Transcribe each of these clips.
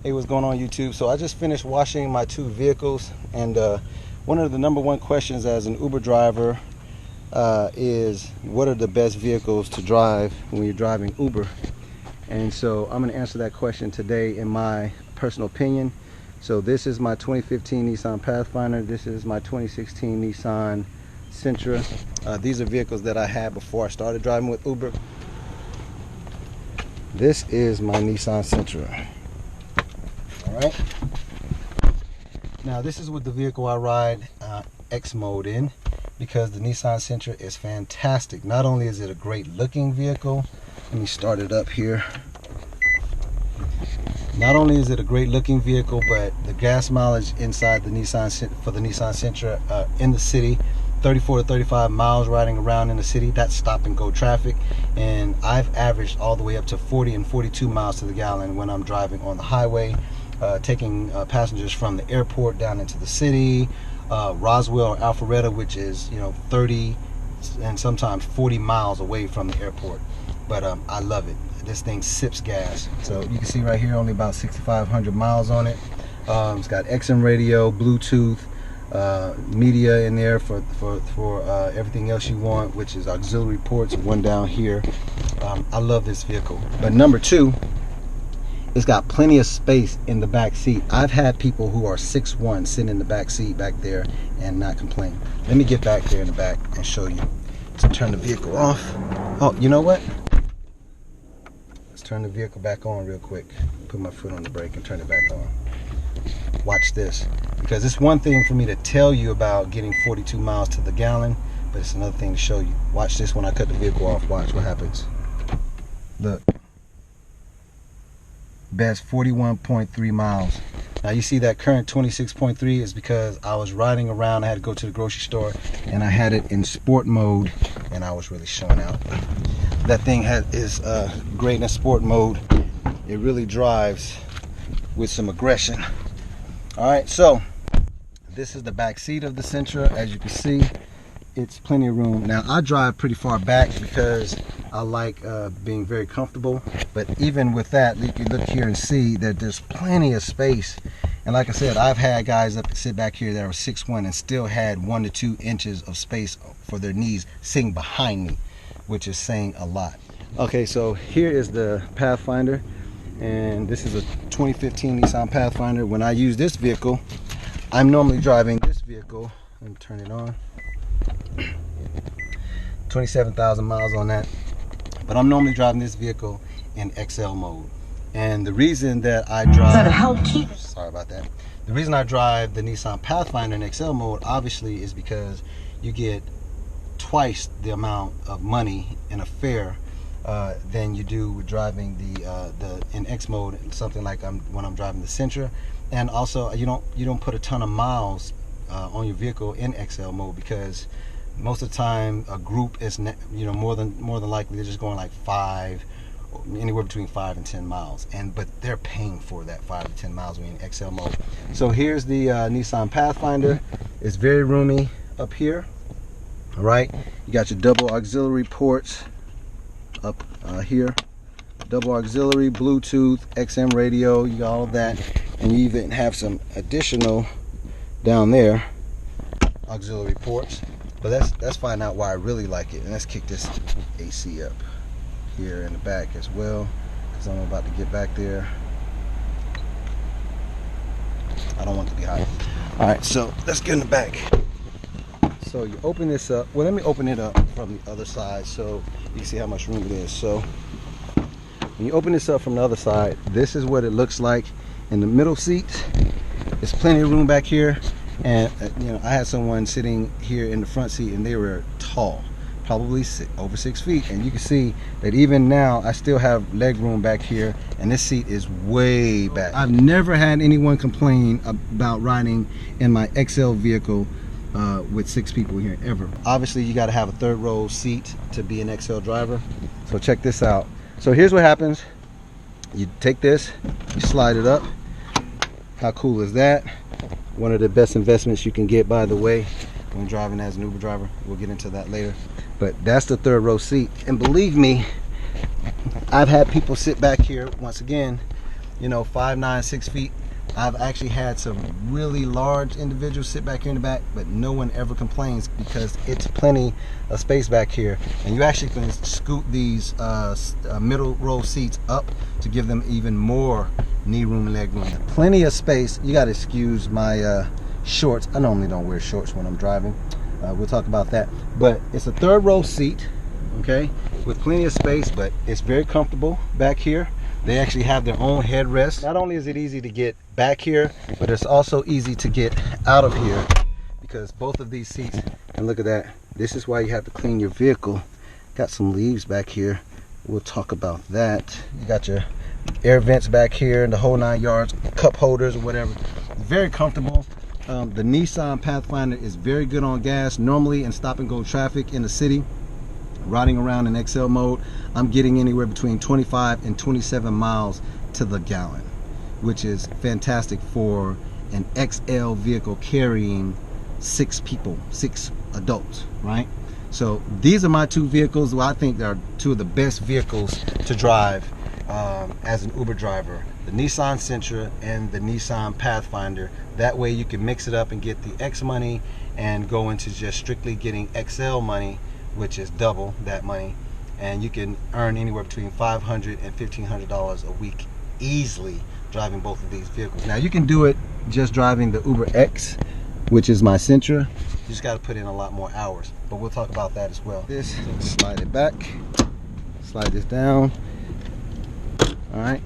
Hey, what's going on, YouTube? So I just finished washing my two vehicles, and one of the #1 questions as an Uber driver is what are the best vehicles to drive when you're driving Uber? And so I'm going to answer that question today in my personal opinion. So this is my 2015 Nissan Pathfinder. This is my 2016 Nissan Sentra. These are vehicles that I had before I started driving with Uber. This is my Nissan Sentra. Alright, now this is with the vehicle I ride X mode in, because the Nissan Sentra is fantastic. Not only is it a great looking vehicle, let me start it up here. Not only is it a great looking vehicle, but the gas mileage inside the Nissan for the Nissan Sentra in the city, 34 to 35 miles riding around in the city. That's stop and go traffic, and I've averaged all the way up to 40 and 42 miles to the gallon when I'm driving on the highway, taking passengers from the airport down into the city, Roswell or Alpharetta, which is 30 and sometimes 40 miles away from the airport. But I love it. This thing sips gas. So you can see right here, only about 6,500 miles on it. It's got XM radio, Bluetooth, media in there for everything else you want, which is auxiliary ports, one down here. I love this vehicle. But #2, it's got plenty of space in the back seat. I've had people who are 6'1" sitting in the back seat back there and not complain. Let me get back there in the back and show you. Let's turn the vehicle off. Oh, you know what? Let's turn the vehicle back on real quick. Put my foot on the brake and turn it back on. Watch this, because it's one thing for me to tell you about getting 42 miles to the gallon, but it's another thing to show you. Watch this when I cut the vehicle off. Watch what happens. Look. Best 41.3 miles. Now you see that current 26.3 is because I was riding around. I had to go to the grocery store and I had it in sport mode, and I was really showing out. That thing is great in sport mode. It really drives with some aggression. Alright, so this is the back seat of the Sentra. As you can see, it's plenty of room. Now I drive pretty far back because I like being very comfortable, but even with that, you can look here and see that there's plenty of space. And like I said, I've had guys sit back here that are 6'1" and still had 1 to 2 inches of space for their knees sitting behind me, which is saying a lot. Okay, so here is the Pathfinder, and this is a 2015 Nissan Pathfinder. When I use this vehicle, I'm normally driving this vehicle. Let me turn it on. 27,000 miles on that, but I'm normally driving this vehicle in XL mode. And the reason that I drive, sorry about that, the reason I drive the Nissan Pathfinder in XL mode obviously is because you get twice the amount of money in a fare than you do with driving the in X mode, something like when I'm driving the Sentra. And also you don't put a ton of miles on your vehicle in XL mode, because most of the time a group is more than likely they're just going like 5, anywhere between 5 and 10 miles, but they're paying for that 5 to 10 miles when in XL mode. So here's the Nissan Pathfinder. It's very roomy up here. All right, you got your double auxiliary ports up here, double auxiliary, Bluetooth, XM radio, you got all of that, and you even have some additional down there auxiliary ports. But let's find out why I really like it, and let's kick this AC up here in the back as well, because I'm about to get back there. I don't want it to be hot. All right, so let's get in the back. So you open this up. Well, let me open it up from the other side so you can see how much room it is. So when you open this up from the other side, this is what it looks like in the middle seat. There's plenty of room back here. And I had someone sitting here in the front seat, and they were tall, probably over 6 feet, and you can see that even now I still have leg room back here, and this seat is way back. I've never had anyone complain about riding in my XL vehicle with 6 people here, ever. Obviously you got to have a 3rd row seat to be an XL driver. So check this out. So here's what happens. You take this, you slide it up. How cool is that? One of the best investments you can get, by the way, when driving as an Uber driver. We'll get into that later. But that's the 3rd row seat. And believe me, I've had people sit back here, once again, you know, 5'9", 6 feet. I've actually had some really large individuals sit back here in the back, but no one ever complains because it's plenty of space back here. And you actually can scoot these middle row seats up to give them even more knee room and leg room. Plenty of space. You got to excuse my shorts. I normally don't wear shorts when I'm driving. We'll talk about that. But it's a third row seat, okay, with plenty of space, but it's very comfortable back here. They actually have their own headrest. Not only is it easy to get back here, but it's also easy to get out of here because both of these seats, and look at that, this is why you have to clean your vehicle. Got some leaves back here. We'll talk about that. You got your air vents back here and the whole 9 yards, cup holders or whatever. Very comfortable. The Nissan Pathfinder is very good on gas. Normally in stop and go traffic in the city, riding around in XL mode, I'm getting anywhere between 25 and 27 miles to the gallon, which is fantastic for an XL vehicle carrying 6 people, 6 adults, right? So these are my 2 vehicles. Well, I think they're 2 of the best vehicles to drive as an Uber driver. The Nissan Sentra and the Nissan Pathfinder. That way you can mix it up and get the X money and go into just strictly getting XL money, which is double that money, and you can earn anywhere between $500 and $1,500 a week easily driving both of these vehicles. Now you can do it just driving the Uber X, which is my Sentra. You just got to put in a lot more hours, but we'll talk about that as well. This, slide it back, slide this down. All right,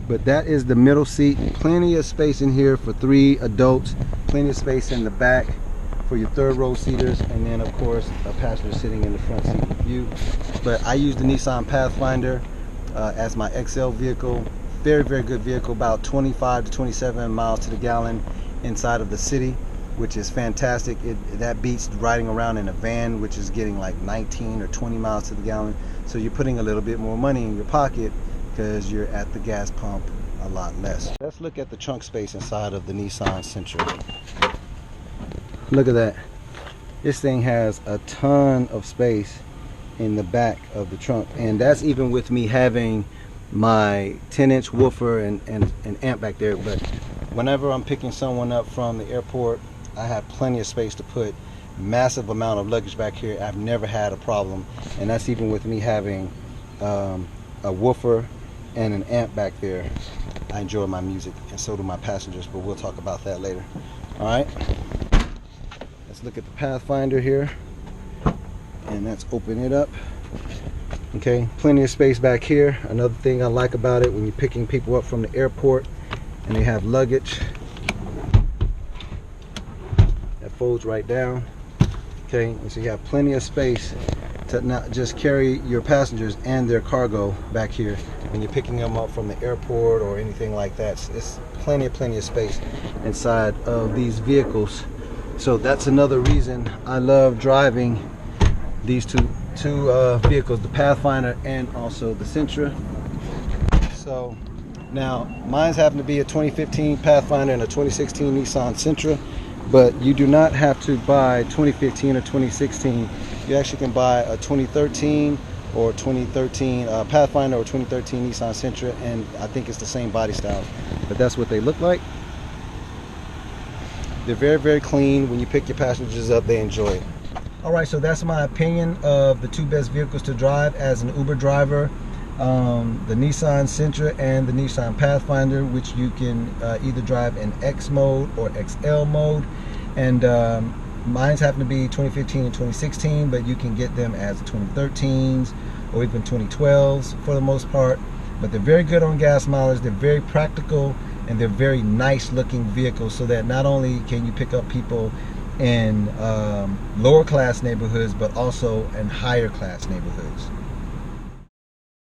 but that is the middle seat. Plenty of space in here for 3 adults, plenty of space in the back for your third row seaters, and then of course a passenger sitting in the front seat with you. But I use the Nissan Pathfinder as my XL vehicle. Very, very good vehicle, about 25 to 27 miles to the gallon inside of the city, which is fantastic. That beats riding around in a van, which is getting like 19 or 20 miles to the gallon. So you're putting a little bit more money in your pocket because you're at the gas pump a lot less. Let's look at the trunk space inside of the Nissan Sentra. Look at that. This thing has a ton of space in the back of the trunk, and that's even with me having my 10-inch woofer and amp back there. But whenever I'm picking someone up from the airport, I have plenty of space to put massive amount of luggage back here. I've never had a problem, and that's even with me having a woofer and an amp back there. I enjoy my music, and so do my passengers, but we'll talk about that later. All right, let's look at the Pathfinder here, and let's open it up. Okay, plenty of space back here. Another thing I like about it, when you're picking people up from the airport and they have luggage, that folds right down. Okay, and so you have plenty of space to not just carry your passengers and their cargo back here when you're picking them up from the airport or anything like that. It's plenty of space inside of these vehicles. So that's another reason I love driving these two vehicles, the Pathfinder and also the Sentra. So now mine's happen to be a 2015 Pathfinder and a 2016 Nissan Sentra, but you do not have to buy 2015 or 2016. You actually can buy a 2013 or 2013 Pathfinder or 2013 Nissan Sentra, and I think it's the same body style, but that's what they look like. They're very clean. When you pick your passengers up, they enjoy it. All right, so that's my opinion of the 2 best vehicles to drive as an Uber driver. The Nissan Sentra and the Nissan Pathfinder, which you can either drive in X mode or XL mode. And mine's happen to be 2015 and 2016, but you can get them as 2013s or even 2012s for the most part. But they're very good on gas mileage, they're very practical, and they're very nice looking vehicles, so that not only can you pick up people in lower class neighborhoods, but also in higher class neighborhoods.